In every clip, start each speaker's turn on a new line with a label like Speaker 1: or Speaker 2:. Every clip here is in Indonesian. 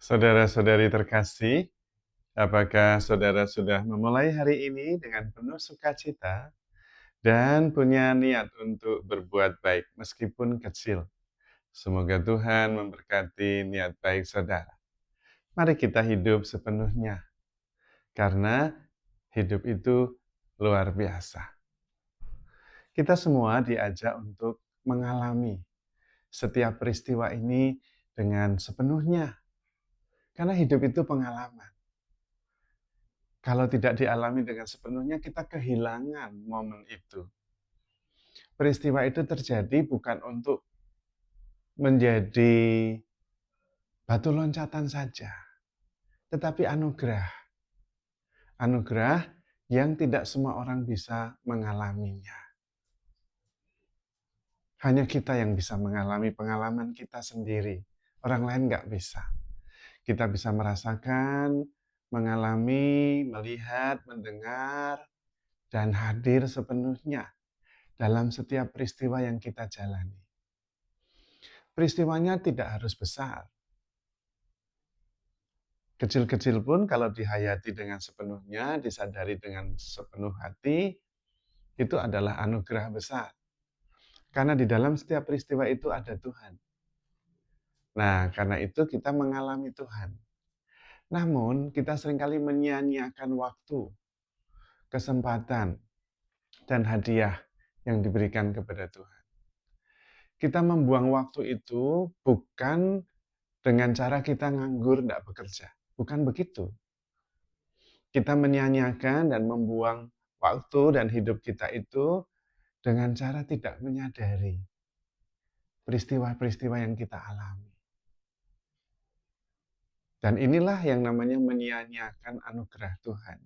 Speaker 1: Saudara-saudari terkasih, apakah saudara sudah memulai hari ini dengan penuh sukacita dan punya niat untuk berbuat baik meskipun kecil? Semoga Tuhan memberkati niat baik saudara. Mari kita hidup sepenuhnya, karena hidup itu luar biasa. Kita semua diajak untuk mengalami setiap peristiwa ini dengan sepenuhnya, karena hidup itu pengalaman. Kalau tidak dialami dengan sepenuhnya, kita kehilangan momen itu. Peristiwa itu terjadi bukan untuk menjadi batu loncatan saja, tetapi anugerah. Anugerah yang tidak semua orang bisa mengalaminya. Hanya kita yang bisa mengalami pengalaman kita sendiri. Orang lain nggak bisa. Kita bisa merasakan, mengalami, melihat, mendengar, dan hadir sepenuhnya dalam setiap peristiwa yang kita jalani. Peristiwanya tidak harus besar. Kecil-kecil pun kalau dihayati dengan sepenuhnya, disadari dengan sepenuh hati, itu adalah anugerah besar. Karena di dalam setiap peristiwa itu ada Tuhan. Nah, karena itu kita mengalami Tuhan. Namun, kita seringkali menyia-nyiakan waktu, kesempatan, dan hadiah yang diberikan kepada Tuhan. Kita membuang waktu itu bukan dengan cara kita nganggur, tidak bekerja. Bukan begitu. Kita menyia-nyiakan dan membuang waktu dan hidup kita itu dengan cara tidak menyadari peristiwa-peristiwa yang kita alami. Dan inilah yang namanya menyia-nyiakan anugerah Tuhan.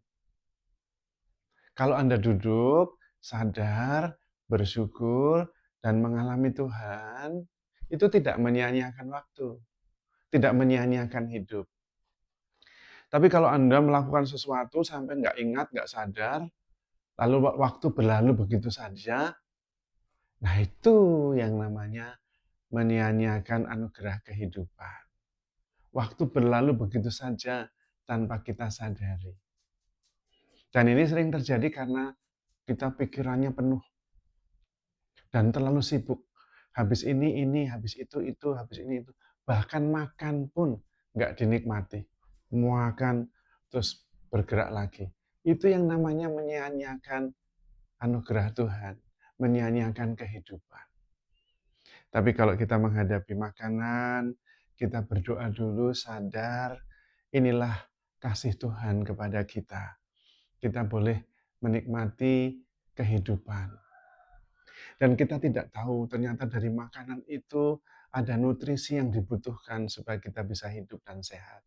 Speaker 1: Kalau Anda duduk, sadar, bersyukur, dan mengalami Tuhan, itu tidak menyia-nyiakan waktu, tidak menyia-nyiakan hidup. Tapi kalau Anda melakukan sesuatu sampai nggak ingat, nggak sadar, lalu waktu berlalu begitu saja, nah itu yang namanya menyia-nyiakan anugerah kehidupan. Waktu berlalu begitu saja tanpa kita sadari. Dan ini sering terjadi karena kita pikirannya penuh dan terlalu sibuk. Habis ini, habis itu, habis ini, itu. Bahkan makan pun nggak dinikmati. Makan, terus bergerak lagi. Itu yang namanya menyia-nyiakan anugerah Tuhan. Menyia-nyiakan kehidupan. Tapi kalau kita menghadapi makanan, kita berdoa dulu, sadar, inilah kasih Tuhan kepada kita. Kita boleh menikmati kehidupan. Dan kita tidak tahu ternyata dari makanan itu ada nutrisi yang dibutuhkan supaya kita bisa hidup dan sehat.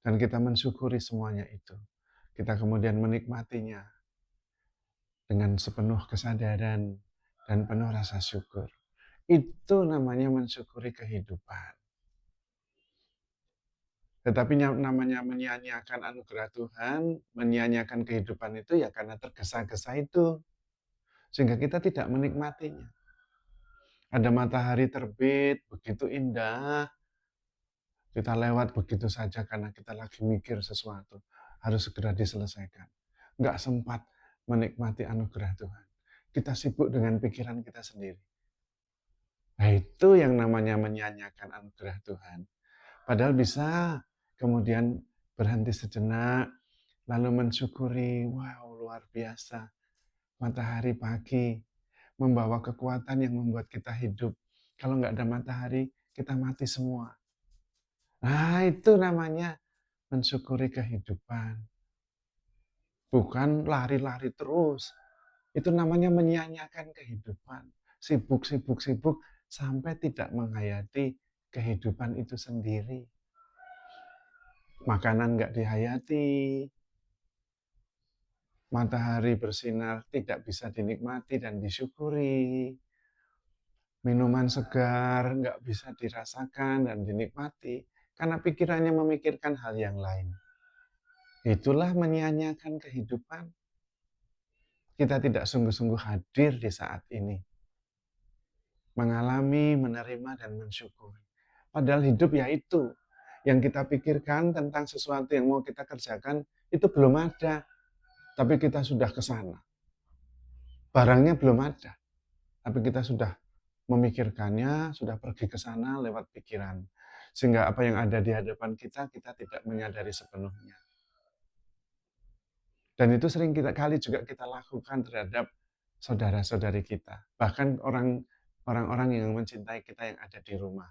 Speaker 1: Dan kita mensyukuri semuanya itu. Kita kemudian menikmatinya dengan sepenuh kesadaran dan penuh rasa syukur. Itu namanya mensyukuri kehidupan. Tetapi namanya menyia-nyiakan anugerah Tuhan, menyia-nyiakan kehidupan itu ya karena tergesa-gesa itu. Sehingga kita tidak menikmatinya. Ada matahari terbit, begitu indah. Kita lewat begitu saja karena kita lagi mikir sesuatu. Harus segera diselesaikan. Nggak sempat menikmati anugerah Tuhan. Kita sibuk dengan pikiran kita sendiri. Nah itu yang namanya menyia-nyiakan anugerah Tuhan. Padahal bisa kemudian berhenti sejenak, lalu mensyukuri, wow luar biasa. Matahari pagi membawa kekuatan yang membuat kita hidup. Kalau nggak ada matahari, kita mati semua. Nah itu namanya mensyukuri kehidupan. Bukan lari-lari terus. Itu namanya menyia-nyiakan kehidupan. Sibuk, sibuk, sibuk sampai tidak menghayati kehidupan itu sendiri. Makanan nggak dihayati, matahari bersinar tidak bisa dinikmati dan disyukuri, minuman segar nggak bisa dirasakan dan dinikmati, karena pikirannya memikirkan hal yang lain. Itulah menyia-nyiakan kehidupan. Kita tidak sungguh-sungguh hadir di saat ini. Mengalami, menerima, dan mensyukuri. Padahal hidup ya itu. yang kita pikirkan tentang sesuatu yang mau kita kerjakan itu belum ada, tapi kita sudah ke sana. Barangnya belum ada, tapi kita sudah memikirkannya, sudah pergi ke sana lewat pikiran. Sehingga apa yang ada di hadapan kita, kita tidak menyadari sepenuhnya. Dan itu sering kali juga kita lakukan terhadap saudara-saudari kita. Bahkan orang-orang yang mencintai kita yang ada di rumah.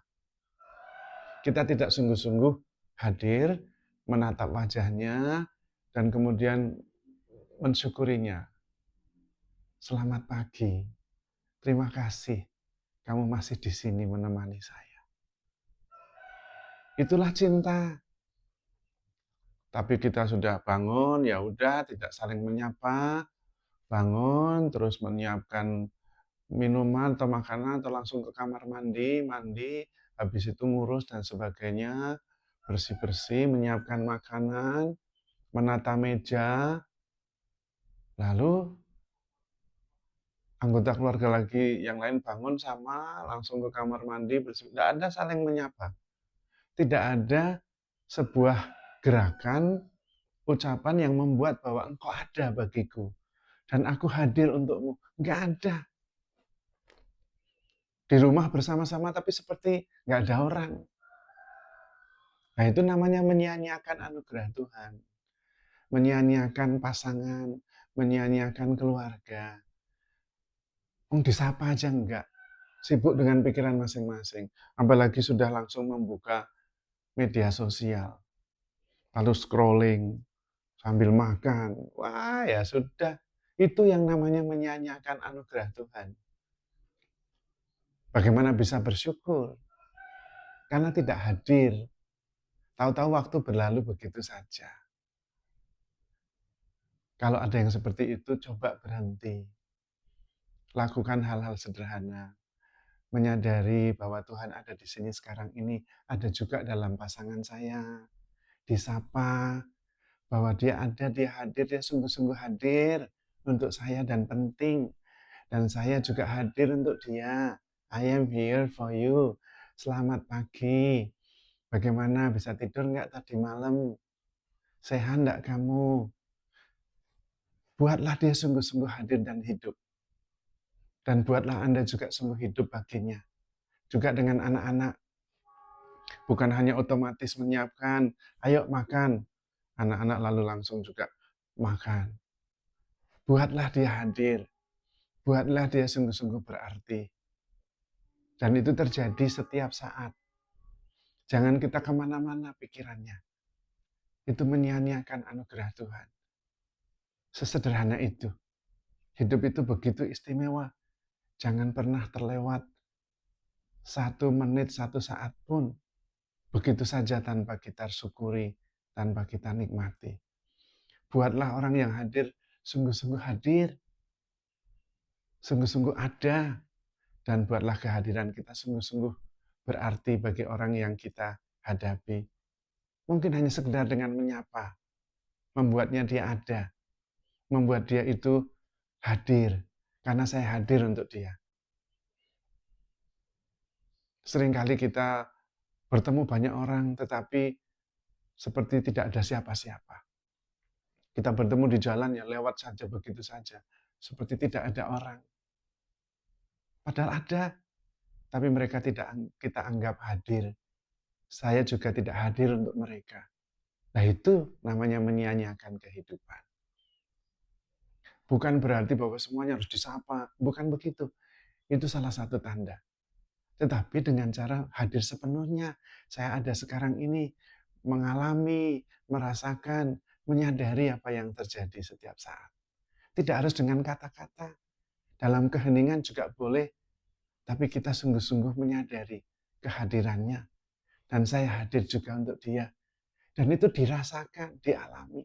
Speaker 1: Kita tidak sungguh-sungguh hadir, menatap wajahnya, dan kemudian mensyukurinya. Selamat pagi, terima kasih kamu masih di sini menemani saya. Itulah cinta. Tapi kita sudah bangun, ya udah tidak saling menyapa, bangun terus menyiapkan minuman atau makanan atau langsung ke kamar mandi, habis itu ngurus dan sebagainya, bersih-bersih, menyiapkan makanan, menata meja, lalu anggota keluarga lagi yang lain bangun sama langsung ke kamar mandi, bersih. Tidak ada saling menyapa. Tidak ada sebuah gerakan, ucapan yang membuat bahwa engkau ada bagiku dan aku hadir untukmu. Enggak ada. Di rumah bersama-sama tapi seperti nggak ada orang. Nah itu namanya menyia-nyiakan anugerah Tuhan. Menyia-nyiakan pasangan, menyia-nyiakan keluarga. Disapa aja enggak. Sibuk dengan pikiran masing-masing. Apalagi sudah langsung membuka media sosial. Lalu scrolling sambil makan. Wah ya sudah. Itu yang namanya menyia-nyiakan anugerah Tuhan. Bagaimana bisa bersyukur? Karena tidak hadir. Tahu-tahu waktu berlalu begitu saja. Kalau ada yang seperti itu, coba berhenti. Lakukan hal-hal sederhana. Menyadari bahwa Tuhan ada di sini sekarang ini. Ada juga dalam pasangan saya. Disapa bahwa dia ada, dia hadir, dia sungguh-sungguh hadir untuk saya dan penting. Dan saya juga hadir untuk dia. I am here for you. Selamat pagi. Bagaimana, bisa tidur nggak tadi malam? Sehat nggak kamu? Buatlah dia sungguh-sungguh hadir dan hidup. Dan buatlah Anda juga sungguh hidup baginya. Juga dengan anak-anak. Bukan hanya otomatis menyiapkan, ayo makan. Anak-anak lalu langsung juga makan. Buatlah dia hadir. Buatlah dia sungguh-sungguh berarti. Dan itu terjadi setiap saat. Jangan kita kemana-mana pikirannya. Itu menyia-nyiakan anugerah Tuhan. Sesederhana itu. Hidup itu begitu istimewa. Jangan pernah terlewat 1 menit, 1 saat pun. Begitu saja tanpa kita syukuri, tanpa kita nikmati. Buatlah orang yang hadir, sungguh-sungguh hadir. Sungguh-sungguh ada. Dan buatlah kehadiran kita sungguh-sungguh berarti bagi orang yang kita hadapi. Mungkin hanya sekedar dengan menyapa. Membuatnya dia ada. Membuat dia itu hadir. Karena saya hadir untuk dia. Seringkali kita bertemu banyak orang, tetapi seperti tidak ada siapa-siapa. Kita bertemu di jalan, ya lewat saja begitu saja. Seperti tidak ada orang. Padahal ada, tapi mereka tidak kita anggap hadir. Saya juga tidak hadir untuk mereka. Nah itu namanya menyia-nyiakan kehidupan. Bukan berarti bahwa semuanya harus disapa. Bukan begitu. Itu salah satu tanda. Tetapi dengan cara hadir sepenuhnya. Saya ada sekarang ini. Mengalami, merasakan, menyadari apa yang terjadi setiap saat. Tidak harus dengan kata-kata. Dalam keheningan juga boleh. Tapi kita sungguh-sungguh menyadari kehadirannya. Dan saya hadir juga untuk dia. Dan itu dirasakan, dialami.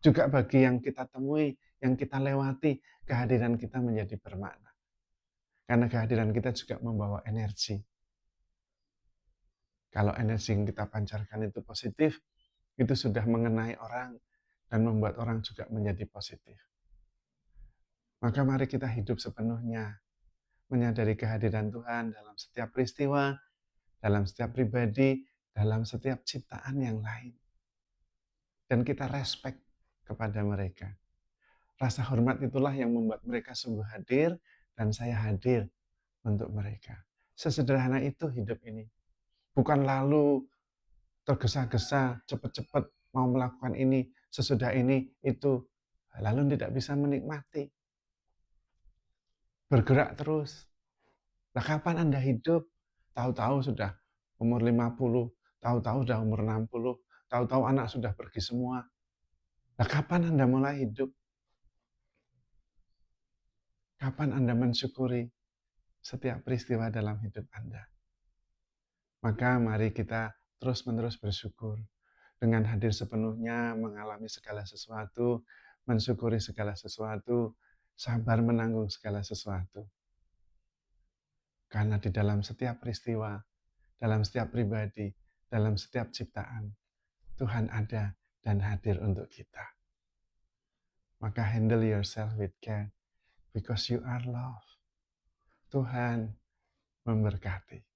Speaker 1: Juga bagi yang kita temui, yang kita lewati, kehadiran kita menjadi bermakna. Karena kehadiran kita juga membawa energi. Kalau energi yang kita pancarkan itu positif, itu sudah mengenai orang dan membuat orang juga menjadi positif. Maka mari kita hidup sepenuhnya, menyadari kehadiran Tuhan dalam setiap peristiwa, dalam setiap pribadi, dalam setiap ciptaan yang lain. Dan kita respect kepada mereka. Rasa hormat itulah yang membuat mereka sungguh hadir dan saya hadir untuk mereka. Sesederhana itu hidup ini. Bukan lalu tergesa-gesa, cepat-cepat mau melakukan ini, sesudah ini, itu. Lalu tidak bisa menikmati. Bergerak terus. Nah, kapan Anda hidup? Tahu-tahu sudah umur 50, tahu-tahu sudah umur 60, tahu-tahu anak sudah pergi semua. Nah, kapan Anda mulai hidup? Kapan Anda mensyukuri setiap peristiwa dalam hidup Anda? Maka mari kita terus-menerus bersyukur. Dengan hadir sepenuhnya, mengalami segala sesuatu, mensyukuri segala sesuatu, sabar menanggung segala sesuatu. Karena di dalam setiap peristiwa, dalam setiap pribadi, dalam setiap ciptaan, Tuhan ada dan hadir untuk kita. Maka handle yourself with care, because you are love. Tuhan memberkati.